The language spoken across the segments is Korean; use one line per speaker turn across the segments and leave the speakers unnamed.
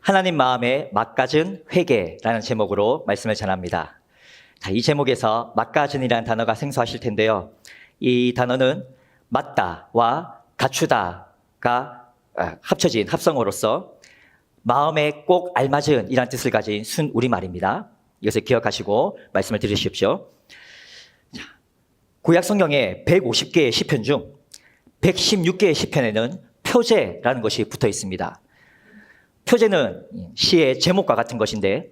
하나님 마음에 막가진 회개라는 제목으로 말씀을 전합니다. 이 제목에서 막가진이라는 단어가 생소하실 텐데요. 이 단어는 맞다와 갖추다가 합쳐진 합성어로서 마음에 꼭 알맞은 이란 뜻을 가진 순 우리말입니다. 이것을 기억하시고 말씀을 들으십시오. 구약 성경의 150개의 시편 중 116개의 시편에는 표제라는 것이 붙어 있습니다. 표제는 시의 제목과 같은 것인데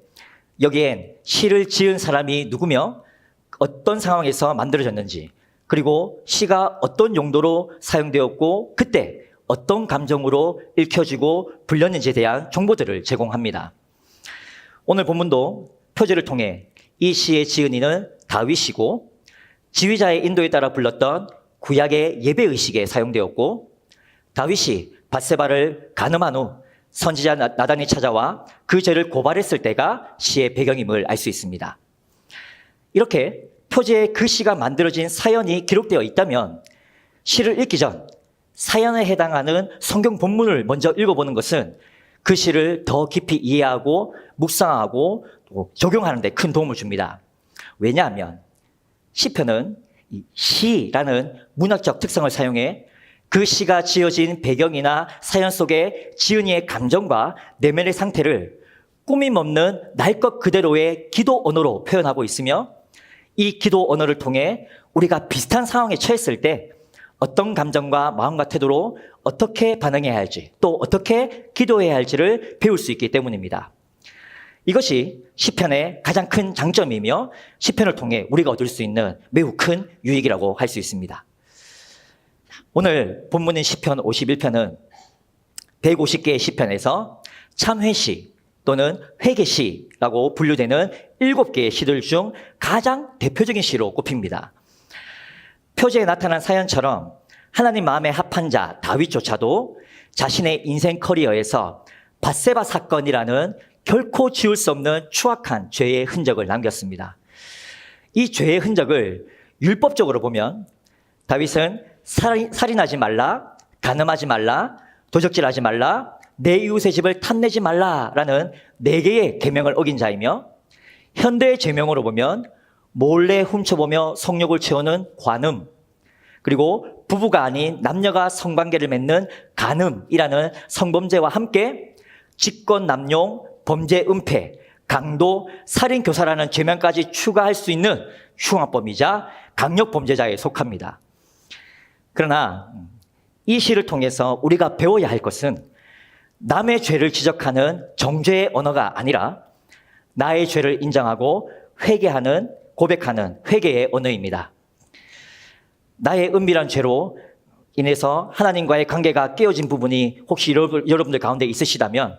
여기엔 시를 지은 사람이 누구며 어떤 상황에서 만들어졌는지, 그리고 시가 어떤 용도로 사용되었고 그때 어떤 감정으로 읽혀지고 불렸는지에 대한 정보들을 제공합니다. 오늘 본문도 표제를 통해 이 시의 지은이는 다윗이고 지휘자의 인도에 따라 불렀던 구약의 예배의식에 사용되었고, 다윗이 밧세바를 간음한 후 선지자 나단이 찾아와 그 죄를 고발했을 때가 시의 배경임을 알 수 있습니다. 이렇게 표제에 그 시가 만들어진 사연이 기록되어 있다면 시를 읽기 전 사연에 해당하는 성경 본문을 먼저 읽어보는 것은 그 시를 더 깊이 이해하고 묵상하고 적용하는 데 큰 도움을 줍니다. 왜냐하면 시편은 이 시라는 문학적 특성을 사용해 그 시가 지어진 배경이나 사연 속의 지은이의 감정과 내면의 상태를 꾸밈없는 날 것 그대로의 기도 언어로 표현하고 있으며, 이 기도 언어를 통해 우리가 비슷한 상황에 처했을 때 어떤 감정과 마음과 태도로 어떻게 반응해야 할지, 또 어떻게 기도해야 할지를 배울 수 있기 때문입니다. 이것이 시편의 가장 큰 장점이며 시편을 통해 우리가 얻을 수 있는 매우 큰 유익이라고 할 수 있습니다. 오늘 본문인 시편 51편은 150개의 시편에서 참회시 또는 회개시라고 분류되는 7개의 시들 중 가장 대표적인 시로 꼽힙니다. 표제에 나타난 사연처럼 하나님 마음에 합한 자 다윗조차도 자신의 인생 커리어에서 밧세바 사건이라는 결코 지울 수 없는 추악한 죄의 흔적을 남겼습니다. 이 죄의 흔적을 율법적으로 보면 다윗은 살인하지 말라, 간음하지 말라, 도적질하지 말라, 내 이웃의 집을 탐내지 말라라는 4개의 계명을 어긴 자이며, 현대의 죄명으로 보면 몰래 훔쳐보며 성욕을 채우는 관음, 그리고 부부가 아닌 남녀가 성관계를 맺는 간음이라는 성범죄와 함께 직권남용, 범죄 은폐, 강도, 살인교사라는 죄명까지 추가할 수 있는 흉악범이자 강력범죄자에 속합니다. 그러나 이 시를 통해서 우리가 배워야 할 것은 남의 죄를 지적하는 정죄의 언어가 아니라 나의 죄를 인정하고 회개하는, 고백하는 회개의 언어입니다. 나의 은밀한 죄로 인해서 하나님과의 관계가 깨어진 부분이 혹시 여러분들 가운데 있으시다면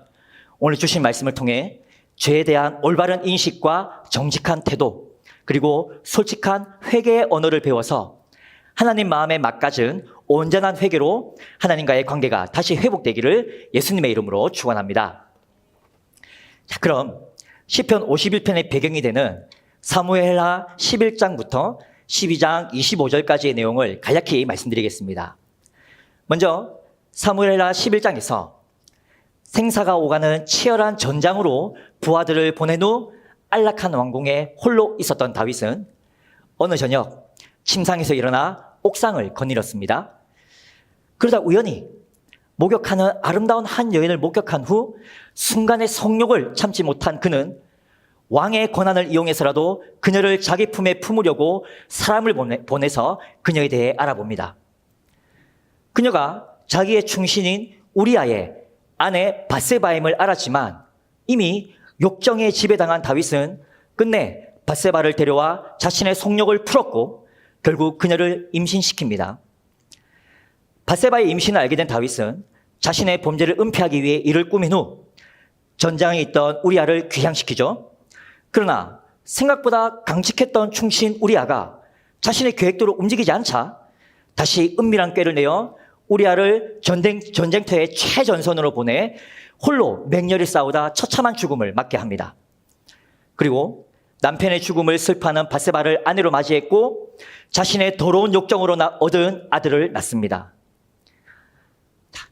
오늘 주신 말씀을 통해 죄에 대한 올바른 인식과 정직한 태도, 그리고 솔직한 회개의 언어를 배워서 하나님 마음에 막가진 온전한 회개로 하나님과의 관계가 다시 회복되기를 예수님의 이름으로 축원합니다. 자, 그럼 시편 51편의 배경이 되는 사무엘하 11장부터 12장 25절까지의 내용을 간략히 말씀드리겠습니다. 먼저 사무엘하 11장에서 생사가 오가는 치열한 전장으로 부하들을 보낸 후 안락한 왕궁에 홀로 있었던 다윗은 어느 저녁 침상에서 일어나 옥상을 거닐었습니다. 그러다 우연히 목욕하는 아름다운 한 여인을 목격한 후 순간의 성욕을 참지 못한 그는 왕의 권한을 이용해서라도 그녀를 자기 품에 품으려고 사람을 보내서 그녀에 대해 알아봅니다. 그녀가 자기의 충신인 우리아의 아내 밧세바임을 알았지만 이미 욕정에 지배당한 다윗은 끝내 밧세바를 데려와 자신의 성욕을 풀었고 결국 그녀를 임신시킵니다. 밧세바의 임신을 알게 된 다윗은 자신의 범죄를 은폐하기 위해 이를 꾸민 후 전장에 있던 우리아를 귀향시키죠. 그러나 생각보다 강직했던 충신 우리아가 자신의 계획대로 움직이지 않자 다시 은밀한 꾀를 내어 우리아를 전쟁터의 최전선으로 보내 홀로 맹렬히 싸우다 처참한 죽음을 맞게 합니다. 그리고 남편의 죽음을 슬퍼하는 밧세바를 아내로 맞이했고 자신의 더러운 욕정으로 얻은 아들을 낳습니다.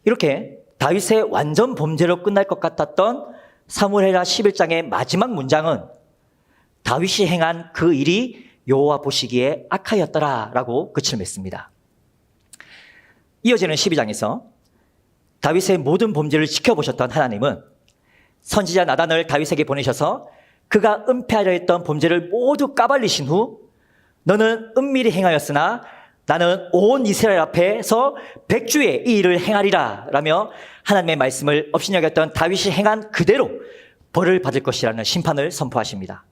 이렇게 다윗의 완전 범죄로 끝날 것 같았던 사무엘하 11장의 마지막 문장은 다윗이 행한 그 일이 여호와 보시기에 악하였더라라고 끝을 맺습니다. 이어지는 12장에서 다윗의 모든 범죄를 지켜보셨던 하나님은 선지자 나단을 다윗에게 보내셔서 그가 은폐하려 했던 범죄를 모두 까발리신 후 너는 은밀히 행하였으나 나는 온 이스라엘 앞에서 백주에 이 일을 행하리라 라며 하나님의 말씀을 업신여겼던 다윗이 행한 그대로 벌을 받을 것이라는 심판을 선포하십니다.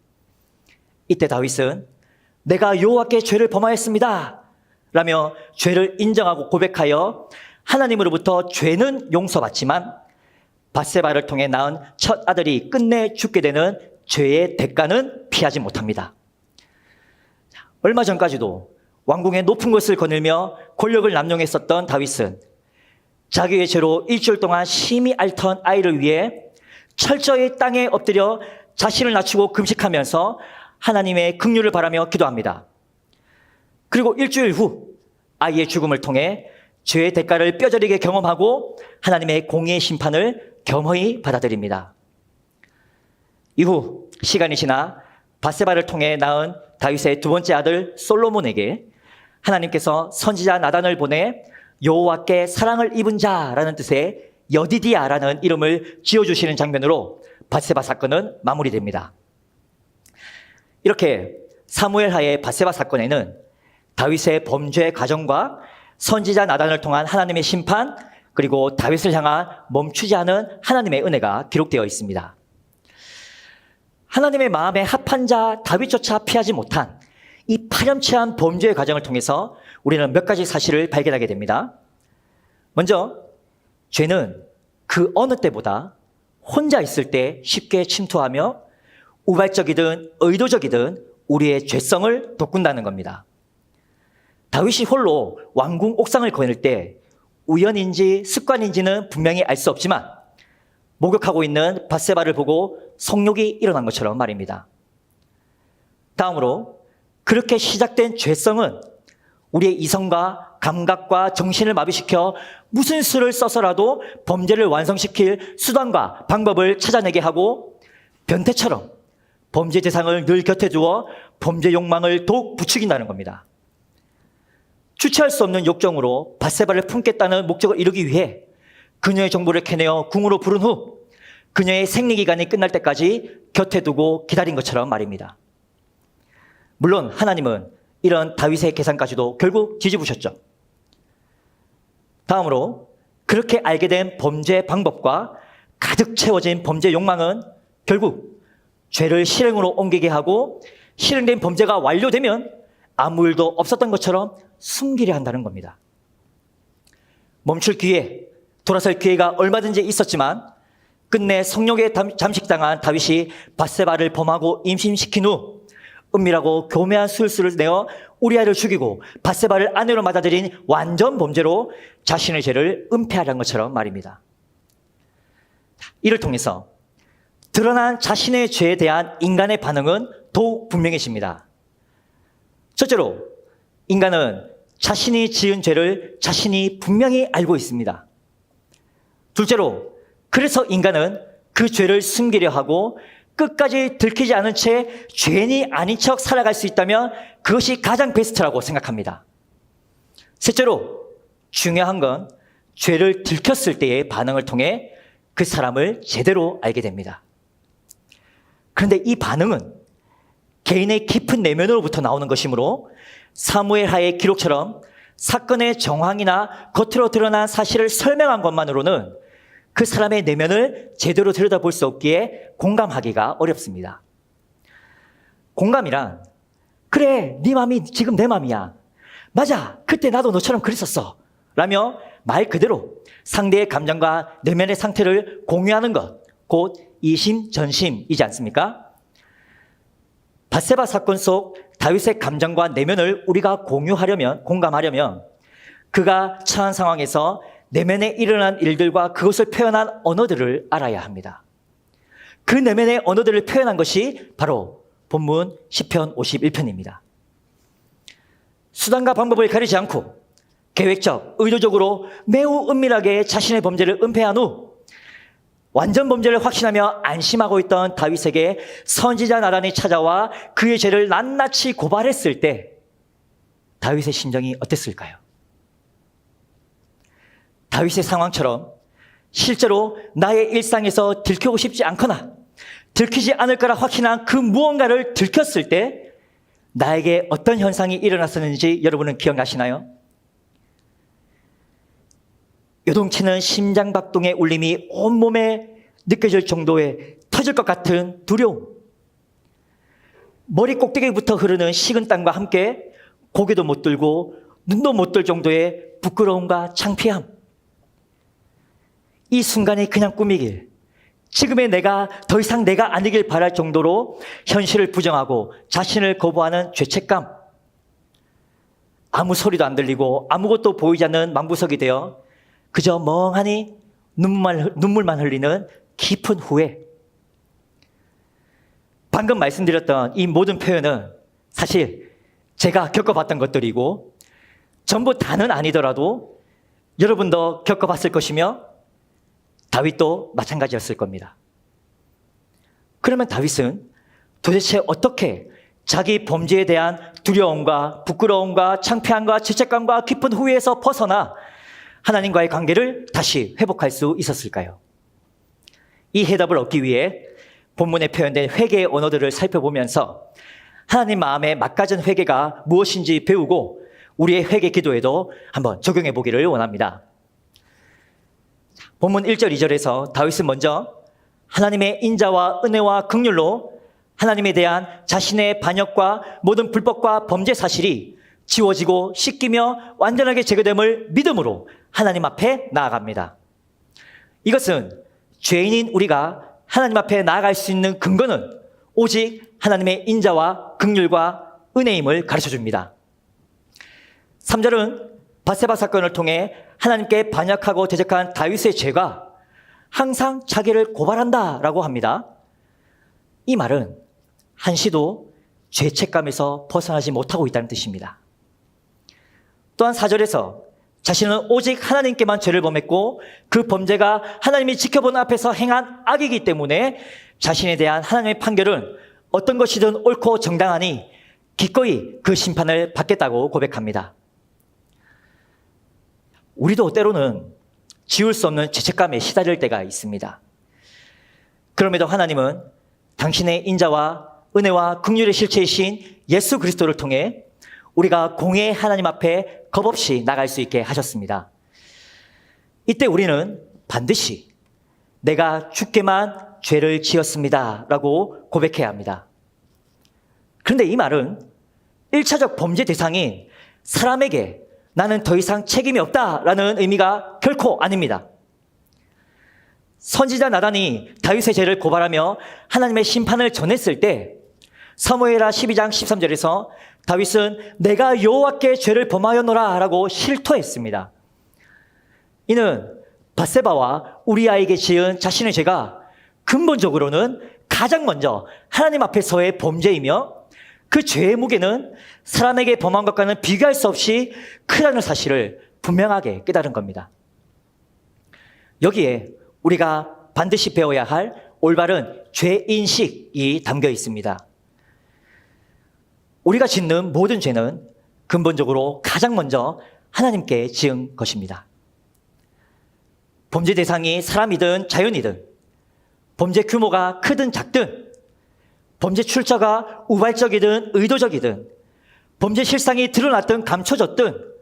이때 다윗은 내가 여호와께 죄를 범하였습니다 라며 죄를 인정하고 고백하여 하나님으로부터 죄는 용서받지만 밧세바를 통해 낳은 첫 아들이 끝내 죽게 되는 죄의 대가는 피하지 못합니다. 얼마 전까지도 왕궁의 높은 것을 거닐며 권력을 남용했었던 다윗은 자기의 죄로 일주일 동안 심히 앓던 아이를 위해 철저히 땅에 엎드려 자신을 낮추고 금식하면서 하나님의 긍휼을 바라며 기도합니다. 그리고 일주일 후 아이의 죽음을 통해 죄의 대가를 뼈저리게 경험하고 하나님의 공의의 심판을 겸허히 받아들입니다. 이후 시간이 지나 밧세바를 통해 낳은 다윗의 두 번째 아들 솔로몬에게 하나님께서 선지자 나단을 보내 여호와께 사랑을 입은 자라는 뜻의 여디디아라는 이름을 지어주시는 장면으로 밧세바 사건은 마무리됩니다. 이렇게 사무엘하의 밧세바 사건에는 다윗의 범죄 과정과 선지자 나단을 통한 하나님의 심판 그리고 다윗을 향한 멈추지 않은 하나님의 은혜가 기록되어 있습니다. 하나님의 마음에 합한 자 다윗조차 피하지 못한 이 파렴치한 범죄의 과정을 통해서 우리는 몇 가지 사실을 발견하게 됩니다. 먼저 죄는 그 어느 때보다 혼자 있을 때 쉽게 침투하며 우발적이든 의도적이든 우리의 죄성을 돋군다는 겁니다. 다윗이 홀로 왕궁 옥상을 거닐 때 우연인지 습관인지는 분명히 알 수 없지만 목욕하고 있는 밧세바를 보고 성욕이 일어난 것처럼 말입니다. 다음으로 그렇게 시작된 죄성은 우리의 이성과 감각과 정신을 마비시켜 무슨 수를 써서라도 범죄를 완성시킬 수단과 방법을 찾아내게 하고 변태처럼 범죄 대상을 늘 곁에 두어 범죄 욕망을 더욱 부추긴다는 겁니다. 주체할 수 없는 욕정으로 밧세바를 품겠다는 목적을 이루기 위해 그녀의 정보를 캐내어 궁으로 부른 후 그녀의 생리기간이 끝날 때까지 곁에 두고 기다린 것처럼 말입니다. 물론 하나님은 이런 다윗의 계산까지도 결국 뒤집으셨죠. 다음으로 그렇게 알게 된 범죄 방법과 가득 채워진 범죄 욕망은 결국 죄를 실행으로 옮기게 하고 실행된 범죄가 완료되면 아무 일도 없었던 것처럼 숨기려 한다는 겁니다. 멈출 기회, 돌아설 기회가 얼마든지 있었지만 끝내 성욕에 잠식당한 다윗이 밧세바를 범하고 임신시킨 후 은밀하고 교묘한 술수를 내어 우리아를 죽이고 밧세바를 아내로 맞아들인 완전 범죄로 자신의 죄를 은폐하려는 것처럼 말입니다. 이를 통해서 드러난 자신의 죄에 대한 인간의 반응은 더욱 분명해집니다. 첫째로 인간은 자신이 지은 죄를 자신이 분명히 알고 있습니다. 둘째로 그래서 인간은 그 죄를 숨기려 하고 끝까지 들키지 않은 채 죄인이 아닌 척 살아갈 수 있다면 그것이 가장 베스트라고 생각합니다. 셋째로 중요한 건 죄를 들켰을 때의 반응을 통해 그 사람을 제대로 알게 됩니다. 그런데 이 반응은 개인의 깊은 내면으로부터 나오는 것이므로 사무엘하의 기록처럼 사건의 정황이나 겉으로 드러난 사실을 설명한 것만으로는 그 사람의 내면을 제대로 들여다볼 수 없기에 공감하기가 어렵습니다. 공감이란 그래, 네 마음이 지금 내 마음이야. 맞아, 그때 나도 너처럼 그랬었어. 라며 말 그대로 상대의 감정과 내면의 상태를 공유하는 것, 곧 이심전심이지 않습니까? 밧세바 사건 속 다윗의 감정과 내면을 우리가 공감하려면 그가 처한 상황에서 내면에 일어난 일들과 그것을 표현한 언어들을 알아야 합니다. 그 내면의 언어들을 표현한 것이 바로 본문 시편 51편입니다. 수단과 방법을 가리지 않고 계획적, 의도적으로 매우 은밀하게 자신의 범죄를 은폐한 후 완전 범죄를 확신하며 안심하고 있던 다윗에게 선지자 나단이 찾아와 그의 죄를 낱낱이 고발했을 때 다윗의 심정이 어땠을까요? 다윗의 상황처럼 실제로 나의 일상에서 들키고 싶지 않거나 들키지 않을 거라 확신한 그 무언가를 들켰을 때 나에게 어떤 현상이 일어났었는지 여러분은 기억나시나요? 요동치는 심장박동의 울림이 온몸에 느껴질 정도의 터질 것 같은 두려움, 머리 꼭대기부터 흐르는 식은땀과 함께 고개도 못 들고 눈도 못 들 정도의 부끄러움과 창피함, 이 순간이 그냥 꿈이길, 지금의 내가 더 이상 내가 아니길 바랄 정도로 현실을 부정하고 자신을 거부하는 죄책감, 아무 소리도 안 들리고 아무것도 보이지 않는 망부석이 되어 그저 멍하니 눈물만 흘리는 깊은 후회. 방금 말씀드렸던 이 모든 표현은 사실 제가 겪어봤던 것들이고 전부 다는 아니더라도 여러분도 겪어봤을 것이며 다윗도 마찬가지였을 겁니다. 그러면 다윗은 도대체 어떻게 자기 범죄에 대한 두려움과 부끄러움과 창피함과 죄책감과 깊은 후회에서 벗어나 하나님과의 관계를 다시 회복할 수 있었을까요? 이 해답을 얻기 위해 본문에 표현된 회개의 언어들을 살펴보면서 하나님 마음에 막가진 회개가 무엇인지 배우고 우리의 회개 기도에도 한번 적용해 보기를 원합니다. 본문 1절, 2절에서 다윗은 먼저 하나님의 인자와 은혜와 긍휼로 하나님에 대한 자신의 반역과 모든 불법과 범죄 사실이 지워지고 씻기며 완전하게 제거됨을 믿음으로 하나님 앞에 나아갑니다. 이것은 죄인인 우리가 하나님 앞에 나아갈 수 있는 근거는 오직 하나님의 인자와 긍휼과 은혜임을 가르쳐줍니다. 3절은 밧세바 사건을 통해 하나님께 반역하고 대적한 다윗의 죄가 항상 자기를 고발한다라고 합니다. 이 말은 한시도 죄책감에서 벗어나지 못하고 있다는 뜻입니다. 또한 4절에서 자신은 오직 하나님께만 죄를 범했고 그 범죄가 하나님이 지켜보는 앞에서 행한 악이기 때문에 자신에 대한 하나님의 판결은 어떤 것이든 옳고 정당하니 기꺼이 그 심판을 받겠다고 고백합니다. 우리도 때로는 지울 수 없는 죄책감에 시달릴 때가 있습니다. 그럼에도 하나님은 당신의 인자와 은혜와 긍휼의 실체이신 예수 그리스도를 통해 우리가 공의의 하나님 앞에 겁없이 나갈 수 있게 하셨습니다. 이때 우리는 반드시 내가 주께만 죄를 지었습니다 라고 고백해야 합니다. 그런데 이 말은 1차적 범죄 대상인 사람에게 나는 더 이상 책임이 없다라는 의미가 결코 아닙니다. 선지자 나단이 다윗의 죄를 고발하며 하나님의 심판을 전했을 때 사무엘하 12장 13절에서 다윗은 내가 여호와께 죄를 범하였노라 라고 실토했습니다. 이는 밧세바와 우리아에게 지은 자신의 죄가 근본적으로는 가장 먼저 하나님 앞에서의 범죄이며 그 죄의 무게는 사람에게 범한 것과는 비교할 수 없이 크다는 사실을 분명하게 깨달은 겁니다. 여기에 우리가 반드시 배워야 할 올바른 죄인식이 담겨 있습니다. 우리가 짓는 모든 죄는 근본적으로 가장 먼저 하나님께 지은 것입니다. 범죄 대상이 사람이든 자연이든, 범죄 규모가 크든 작든, 범죄 출처가 우발적이든 의도적이든, 범죄 실상이 드러났든 감춰졌든,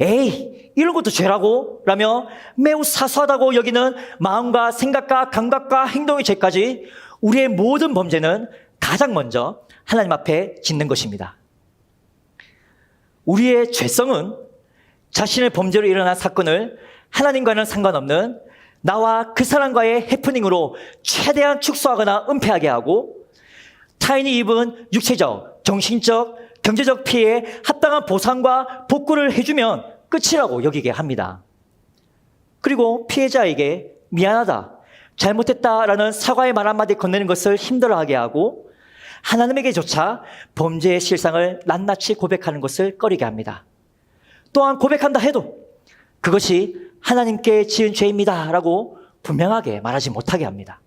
에이, 이런 것도 죄라고? 라며 매우 사소하다고 여기는 마음과 생각과 감각과 행동의 죄까지 우리의 모든 범죄는 가장 먼저 하나님 앞에 짓는 것입니다. 우리의 죄성은 자신의 범죄로 일어난 사건을 하나님과는 상관없는 나와 그 사람과의 해프닝으로 최대한 축소하거나 은폐하게 하고 타인이 입은 육체적, 정신적, 경제적 피해에 합당한 보상과 복구를 해주면 끝이라고 여기게 합니다. 그리고 피해자에게 미안하다, 잘못했다라는 사과의 말 한마디 건네는 것을 힘들어하게 하고 하나님에게조차 범죄의 실상을 낱낱이 고백하는 것을 꺼리게 합니다. 또한 고백한다 해도 그것이 하나님께 지은 죄입니다 라고 분명하게 말하지 못하게 합니다.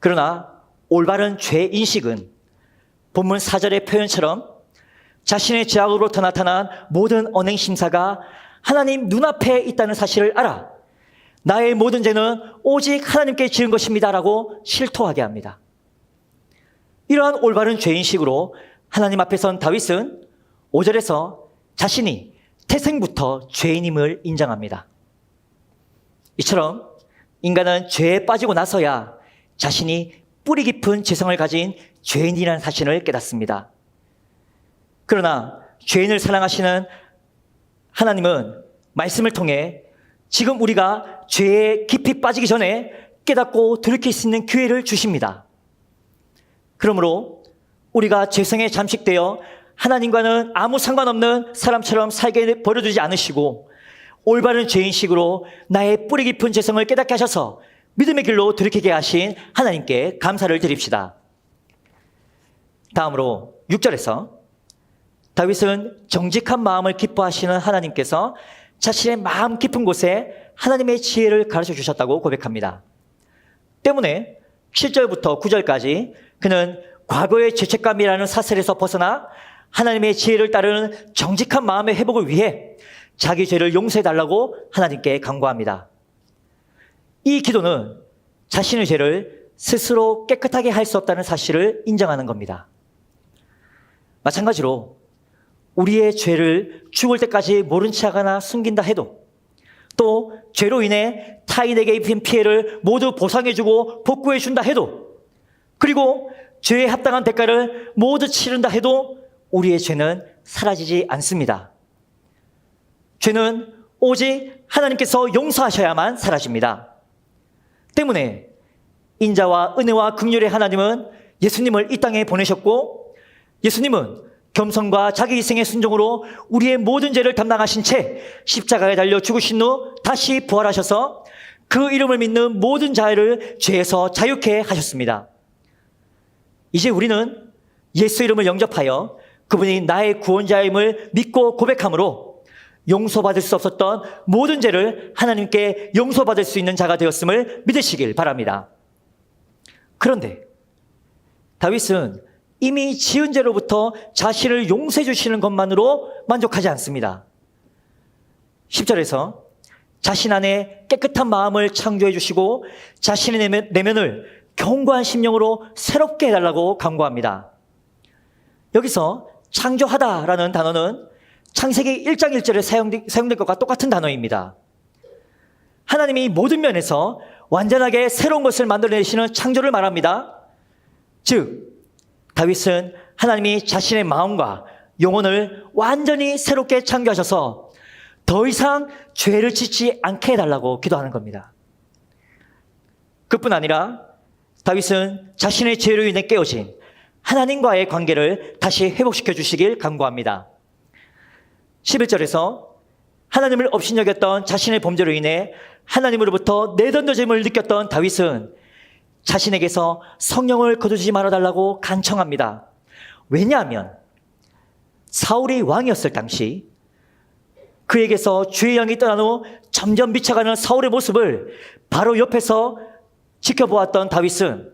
그러나 올바른 죄 인식은 본문 4절의 표현처럼 자신의 죄악으로부터 나타난 모든 언행 심사가 하나님 눈앞에 있다는 사실을 알아 나의 모든 죄는 오직 하나님께 지은 것입니다라고 실토하게 합니다. 이러한 올바른 죄인식으로 하나님 앞에 선 다윗은 5절에서 자신이 태생부터 죄인임을 인정합니다. 이처럼 인간은 죄에 빠지고 나서야 자신이 뿌리 깊은 죄성을 가진 죄인이라는 사실을 깨닫습니다. 그러나 죄인을 사랑하시는 하나님은 말씀을 통해 지금 우리가 죄에 깊이 빠지기 전에 깨닫고 돌이킬 수 있는 기회를 주십니다. 그러므로 우리가 죄성에 잠식되어 하나님과는 아무 상관없는 사람처럼 살게 버려두지 않으시고 올바른 죄인식으로 나의 뿌리 깊은 죄성을 깨닫게 하셔서 믿음의 길로 돌이키게 하신 하나님께 감사를 드립시다. 다음으로 6절에서 다윗은 정직한 마음을 기뻐하시는 하나님께서 자신의 마음 깊은 곳에 하나님의 지혜를 가르쳐 주셨다고 고백합니다. 때문에 7절부터 9절까지 그는 과거의 죄책감이라는 사슬에서 벗어나 하나님의 지혜를 따르는 정직한 마음의 회복을 위해 자기 죄를 용서해달라고 하나님께 간구합니다. 이 기도는 자신의 죄를 스스로 깨끗하게 할 수 없다는 사실을 인정하는 겁니다. 마찬가지로 우리의 죄를 죽을 때까지 모른 체 하거나 숨긴다 해도 또 죄로 인해 타인에게 입힌 피해를 모두 보상해주고 복구해준다 해도 그리고 죄에 합당한 대가를 모두 치른다 해도 우리의 죄는 사라지지 않습니다. 죄는 오직 하나님께서 용서하셔야만 사라집니다. 때문에 인자와 은혜와 긍휼의 하나님은 예수님을 이 땅에 보내셨고 예수님은 겸손과 자기 희생의 순종으로 우리의 모든 죄를 담당하신 채 십자가에 달려 죽으신 후 다시 부활하셔서 그 이름을 믿는 모든 자를 죄에서 자유케 하셨습니다. 이제 우리는 예수 이름을 영접하여 그분이 나의 구원자임을 믿고 고백함으로 용서받을 수 없었던 모든 죄를 하나님께 용서받을 수 있는 자가 되었음을 믿으시길 바랍니다. 그런데 다윗은 이미 지은 죄로부터 자신을 용서해 주시는 것만으로 만족하지 않습니다. 10절에서 자신 안에 깨끗한 마음을 창조해 주시고 자신의 내면을 견고한 심령으로 새롭게 해달라고 간구합니다. 여기서 창조하다라는 단어는 창세기 1장 1절에 사용된 것과 똑같은 단어입니다. 하나님이 모든 면에서 완전하게 새로운 것을 만들어내시는 창조를 말합니다. 즉 다윗은 하나님이 자신의 마음과 영혼을 완전히 새롭게 창조하셔서 더 이상 죄를 짓지 않게 해달라고 기도하는 겁니다. 그뿐 아니라 다윗은 자신의 죄로 인해 깨어진 하나님과의 관계를 다시 회복시켜 주시길 간구합니다. 11절에서 하나님을 업신여겼던 자신의 범죄로 인해 하나님으로부터 내던져짐을 느꼈던 다윗은 자신에게서 성령을 거두지 말아달라고 간청합니다. 왜냐하면 사울이 왕이었을 당시 그에게서 주의 영이 떠난 후 점점 미쳐가는 사울의 모습을 바로 옆에서 지켜보았던 다윗은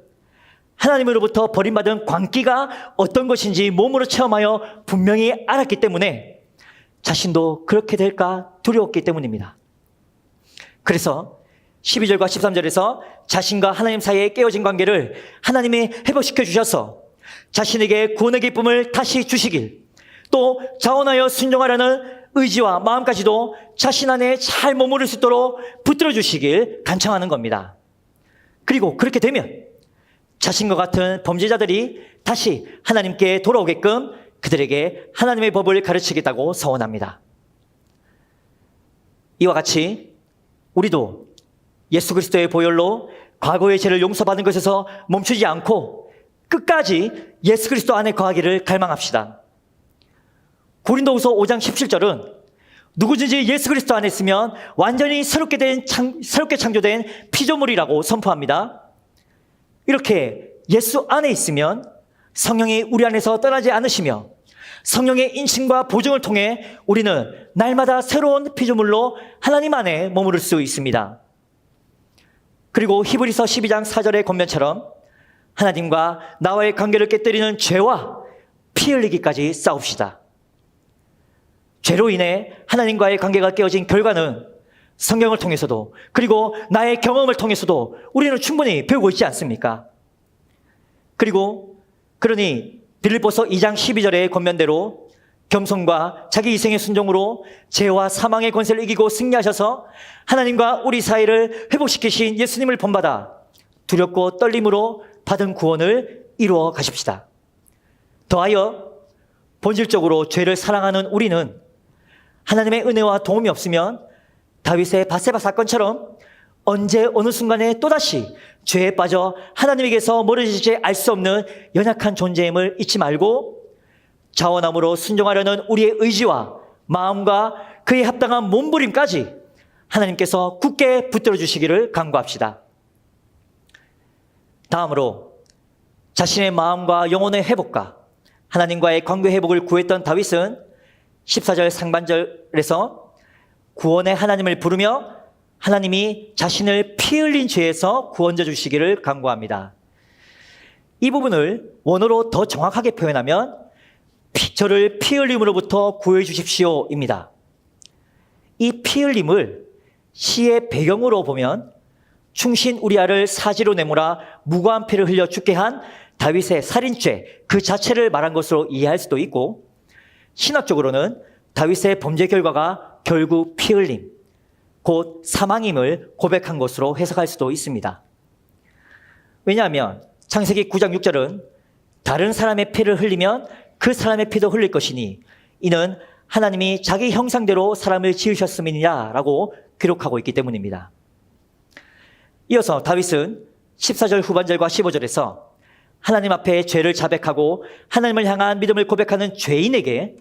하나님으로부터 버림받은 광기가 어떤 것인지 몸으로 체험하여 분명히 알았기 때문에 자신도 그렇게 될까 두려웠기 때문입니다. 그래서 12절과 13절에서 자신과 하나님 사이에 깨어진 관계를 하나님이 회복시켜 주셔서 자신에게 구원의 기쁨을 다시 주시길, 또 자원하여 순종하라는 의지와 마음까지도 자신 안에 잘 머무를 수 있도록 붙들어 주시길 간청하는 겁니다. 그리고 그렇게 되면 자신과 같은 범죄자들이 다시 하나님께 돌아오게끔 그들에게 하나님의 법을 가르치겠다고 서원합니다. 이와 같이 우리도 예수 그리스도의 보혈로 과거의 죄를 용서받은 것에서 멈추지 않고 끝까지 예수 그리스도 안에 거하기를 갈망합시다. 고린도후서 5장 17절은 누구든지 예수 그리스도 안에 있으면 완전히 새롭게 창조된 피조물이라고 선포합니다. 이렇게 예수 안에 있으면 성령이 우리 안에서 떠나지 않으시며 성령의 인침과 보증을 통해 우리는 날마다 새로운 피조물로 하나님 안에 머무를 수 있습니다. 그리고 히브리서 12장 4절의 권면처럼 하나님과 나와의 관계를 깨뜨리는 죄와 피 흘리기까지 싸웁시다. 죄로 인해 하나님과의 관계가 깨어진 결과는 성경을 통해서도 그리고 나의 경험을 통해서도 우리는 충분히 배우고 있지 않습니까? 그러니 빌립보서 2장 12절의 권면대로 겸손과 자기 희생의 순종으로 죄와 사망의 권세를 이기고 승리하셔서 하나님과 우리 사이를 회복시키신 예수님을 본받아 두렵고 떨림으로 받은 구원을 이루어 가십시다. 더하여 본질적으로 죄를 사랑하는 우리는 하나님의 은혜와 도움이 없으면 다윗의 밧세바 사건처럼 언제 어느 순간에 또다시 죄에 빠져 하나님에게서 멀어질지 알 수 없는 연약한 존재임을 잊지 말고 자원함으로 순종하려는 우리의 의지와 마음과 그에 합당한 몸부림까지 하나님께서 굳게 붙들어 주시기를 간구합시다. 다음으로 자신의 마음과 영혼의 회복과 하나님과의 관계 회복을 구했던 다윗은 14절 상반절에서 구원의 하나님을 부르며 하나님이 자신을 피 흘린 죄에서 구원해 주시기를 간구합니다. 이 부분을 원어로 더 정확하게 표현하면 저를 피 흘림으로부터 구해 주십시오입니다. 이 피 흘림을 시의 배경으로 보면 충신 우리아를 사지로 내몰아 무고한 피를 흘려 죽게 한 다윗의 살인죄 그 자체를 말한 것으로 이해할 수도 있고, 신학적으로는 다윗의 범죄 결과가 결국 피 흘림, 곧 사망임을 고백한 것으로 해석할 수도 있습니다. 왜냐하면 창세기 9장 6절은 다른 사람의 피를 흘리면 그 사람의 피도 흘릴 것이니 이는 하나님이 자기 형상대로 사람을 지으셨음이니라라고 기록하고 있기 때문입니다. 이어서 다윗은 14절 후반절과 15절에서 하나님 앞에 죄를 자백하고 하나님을 향한 믿음을 고백하는 죄인에게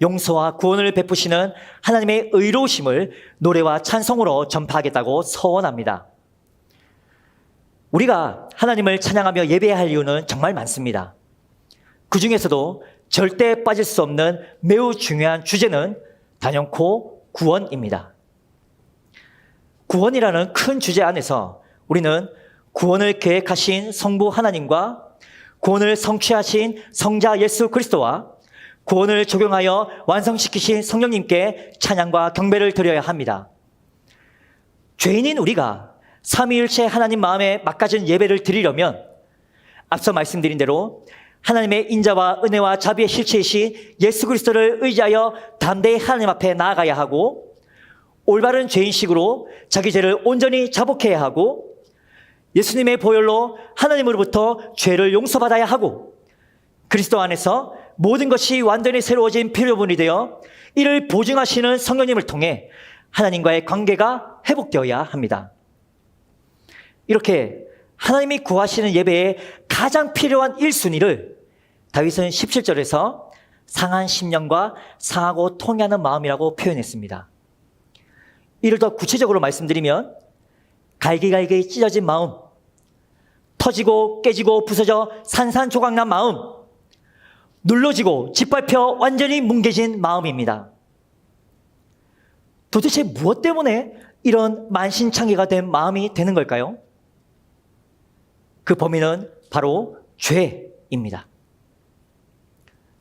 용서와 구원을 베푸시는 하나님의 의로우심을 노래와 찬송으로 전파하겠다고 서원합니다. 우리가 하나님을 찬양하며 예배해야 할 이유는 정말 많습니다. 그 중에서도 절대 빠질 수 없는 매우 중요한 주제는 단연코 구원입니다. 구원이라는 큰 주제 안에서 우리는 구원을 계획하신 성부 하나님과 구원을 성취하신 성자 예수 그리스도와 구원을 적용하여 완성시키신 성령님께 찬양과 경배를 드려야 합니다. 죄인인 우리가 삼위일체 하나님 마음에 막가진 예배를 드리려면 앞서 말씀드린 대로 하나님의 인자와 은혜와 자비의 실체이신 예수 그리스도를 의지하여 담대히 하나님 앞에 나아가야 하고, 올바른 죄인식으로 자기 죄를 온전히 자복해야 하고, 예수님의 보혈로 하나님으로부터 죄를 용서받아야 하고, 그리스도 안에서 모든 것이 완전히 새로워진 필요분이 되어 이를 보증하시는 성령님을 통해 하나님과의 관계가 회복되어야 합니다. 이렇게 하나님이 구하시는 예배에 가장 필요한 1순위를 다윗은 17절에서 상한 심령과 상하고 통해하는 마음이라고 표현했습니다. 이를 더 구체적으로 말씀드리면 갈기갈기 찢어진 마음, 터지고 깨지고 부서져 산산조각난 마음, 눌러지고 짓밟혀 완전히 뭉개진 마음입니다. 도대체 무엇 때문에 이런 만신창이가 된 마음이 되는 걸까요? 그 범인은 바로 죄입니다.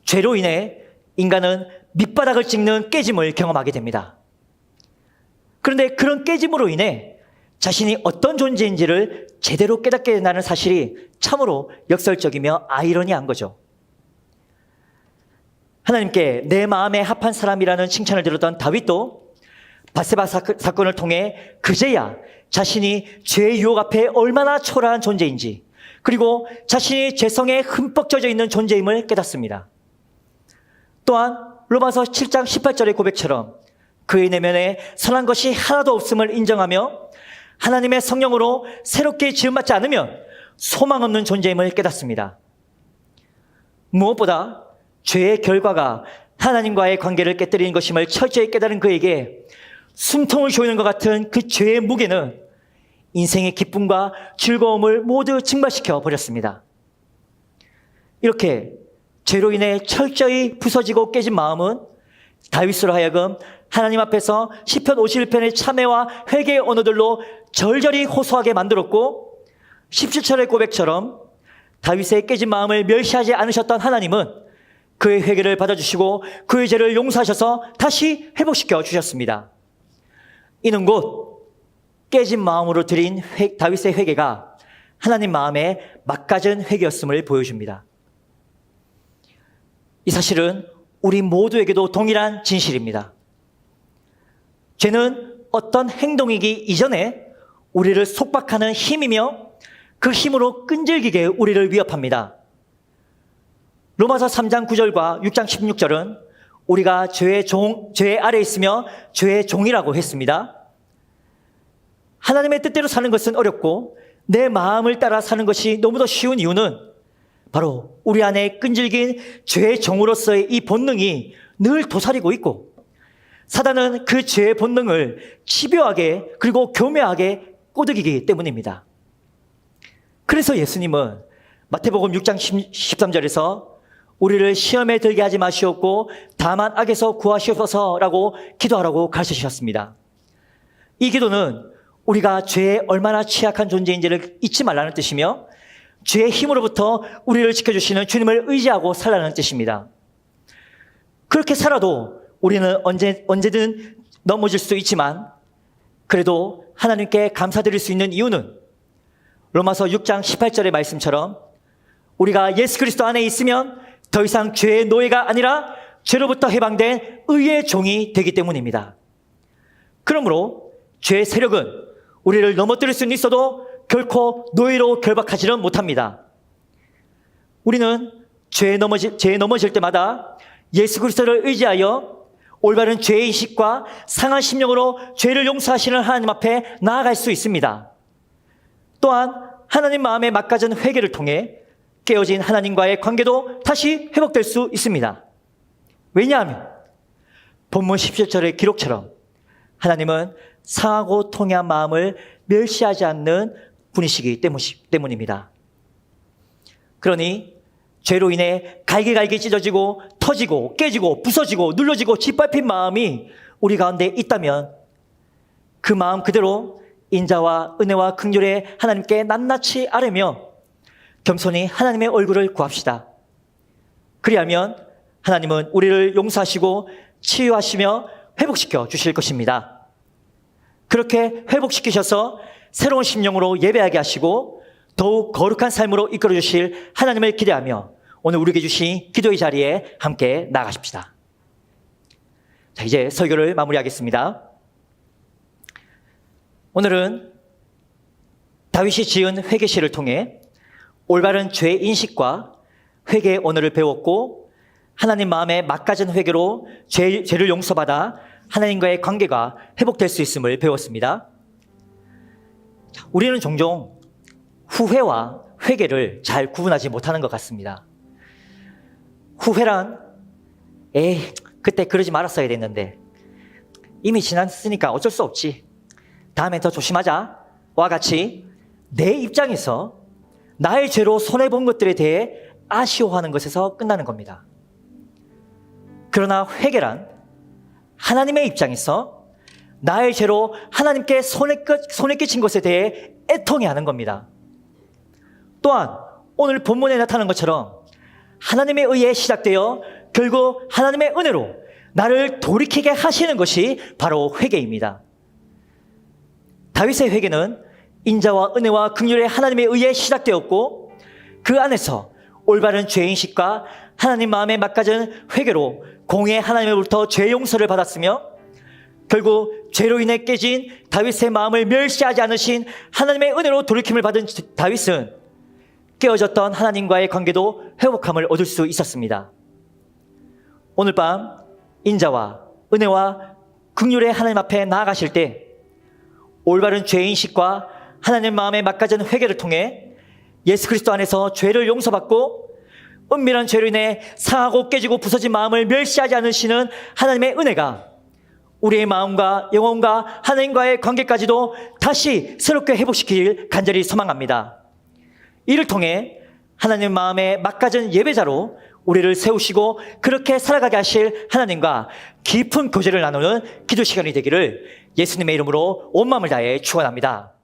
죄로 인해 인간은 밑바닥을 찍는 깨짐을 경험하게 됩니다. 그런데 그런 깨짐으로 인해 자신이 어떤 존재인지를 제대로 깨닫게 된다는 사실이 참으로 역설적이며 아이러니한 거죠. 하나님께 내 마음에 합한 사람이라는 칭찬을 들었던 다윗도 밧세바 사건을 통해 그제야 자신이 죄의 유혹 앞에 얼마나 초라한 존재인지, 그리고 자신이 죄성에 흠뻑 젖어 있는 존재임을 깨닫습니다. 또한 로마서 7장 18절의 고백처럼 그의 내면에 선한 것이 하나도 없음을 인정하며 하나님의 성령으로 새롭게 지음받지 않으면 소망 없는 존재임을 깨닫습니다. 무엇보다 죄의 결과가 하나님과의 관계를 깨뜨리는 것임을 철저히 깨달은 그에게 숨통을 조이는 것 같은 그 죄의 무게는 인생의 기쁨과 즐거움을 모두 증발시켜 버렸습니다. 이렇게 죄로 인해 철저히 부서지고 깨진 마음은 다윗으로 하여금 하나님 앞에서 시편 51편의 참회와 회개의 언어들로 절절히 호소하게 만들었고 17절의 고백처럼 다윗의 깨진 마음을 멸시하지 않으셨던 하나님은 그의 회개를 받아주시고 그의 죄를 용서하셔서 다시 회복시켜 주셨습니다. 이는 곧 깨진 마음으로 드린 다윗의 회개가 하나님 마음에 막가진 회개였음을 보여줍니다. 이 사실은 우리 모두에게도 동일한 진실입니다. 죄는 어떤 행동이기 이전에 우리를 속박하는 힘이며 그 힘으로 끈질기게 우리를 위협합니다. 로마서 3장 9절과 6장 16절은 우리가 죄 아래 있으며 죄의 종이라고 했습니다. 하나님의 뜻대로 사는 것은 어렵고 내 마음을 따라 사는 것이 너무도 쉬운 이유는 바로 우리 안에 끈질긴 죄의 종으로서의 이 본능이 늘 도사리고 있고 사단은 그 죄의 본능을 집요하게 그리고 교묘하게 꼬드기기 때문입니다. 그래서 예수님은 마태복음 6장 13절에서 우리를 시험에 들게 하지 마시옵고 다만 악에서 구하시옵소서라고 기도하라고 가르치셨습니다. 이 기도는 우리가 죄에 얼마나 취약한 존재인지를 잊지 말라는 뜻이며 죄의 힘으로부터 우리를 지켜주시는 주님을 의지하고 살라는 뜻입니다. 그렇게 살아도 우리는 언제든 넘어질 수 있지만 그래도 하나님께 감사드릴 수 있는 이유는 로마서 6장 18절의 말씀처럼 우리가 예수 그리스도 안에 있으면 더 이상 죄의 노예가 아니라 죄로부터 해방된 의의 종이 되기 때문입니다. 그러므로 죄의 세력은 우리를 넘어뜨릴 수는 있어도 결코 노예로 결박하지는 못합니다. 우리는 죄에 넘어질 때마다 예수 그리스도를 의지하여 올바른 죄의식과 상한 심령으로 죄를 용서하시는 하나님 앞에 나아갈 수 있습니다. 또한 하나님 마음에 막가진 회개를 통해 깨어진 하나님과의 관계도 다시 회복될 수 있습니다. 왜냐하면 본문 17절의 기록처럼 하나님은 상하고 통해한 마음을 멸시하지 않는 분이시기 때문입니다. 그러니 죄로 인해 갈기갈기 찢어지고 터지고 깨지고 부서지고 눌러지고 짓밟힌 마음이 우리 가운데 있다면 그 마음 그대로 인자와 은혜와 긍휼의 하나님께 낱낱이 아뢰며 겸손히 하나님의 얼굴을 구합시다. 그리하면 하나님은 우리를 용서하시고 치유하시며 회복시켜 주실 것입니다. 그렇게 회복시키셔서 새로운 심령으로 예배하게 하시고 더욱 거룩한 삶으로 이끌어 주실 하나님을 기대하며 오늘 우리에게 주신 기도의 자리에 함께 나가십시다. 자, 이제 설교를 마무리하겠습니다. 오늘은 다윗이 지은 회개시를 통해 올바른 죄 인식과 회개의 언어를 배웠고 하나님 마음에 막가진 회개로 죄를 용서받아 하나님과의 관계가 회복될 수 있음을 배웠습니다. 우리는 종종 후회와 회개를 잘 구분하지 못하는 것 같습니다. 후회란 그때 그러지 말았어야 됐는데 이미 지났으니까 어쩔 수 없지. 다음에 더 조심하자 와 같이 내 입장에서 나의 죄로 손해본 것들에 대해 아쉬워하는 것에서 끝나는 겁니다. 그러나 회개란 하나님의 입장에서 나의 죄로 하나님께 손해 끼친 것에 대해 애통해하는 겁니다. 또한 오늘 본문에 나타난 것처럼 하나님에 의해 시작되어 결국 하나님의 은혜로 나를 돌이키게 하시는 것이 바로 회개입니다. 다윗의 회개는 인자와 은혜와 긍휼의 하나님에 의해 시작되었고 그 안에서 올바른 죄인식과 하나님 마음에 막가진 회개로 공의 하나님으로부터 죄 용서를 받았으며 결국 죄로 인해 깨진 다윗의 마음을 멸시하지 않으신 하나님의 은혜로 돌이킴을 받은 다윗은 깨어졌던 하나님과의 관계도 회복함을 얻을 수 있었습니다. 오늘 밤 인자와 은혜와 긍휼의 하나님 앞에 나아가실 때 올바른 죄인식과 하나님 마음에 막가진 회개를 통해 예수 그리스도 안에서 죄를 용서받고 은밀한 죄로 인해 상하고 깨지고 부서진 마음을 멸시하지 않으시는 하나님의 은혜가 우리의 마음과 영혼과 하나님과의 관계까지도 다시 새롭게 회복시키길 간절히 소망합니다. 이를 통해 하나님 마음에 막가진 예배자로 우리를 세우시고 그렇게 살아가게 하실 하나님과 깊은 교제를 나누는 기도 시간이 되기를 예수님의 이름으로 온 마음을 다해 축원합니다.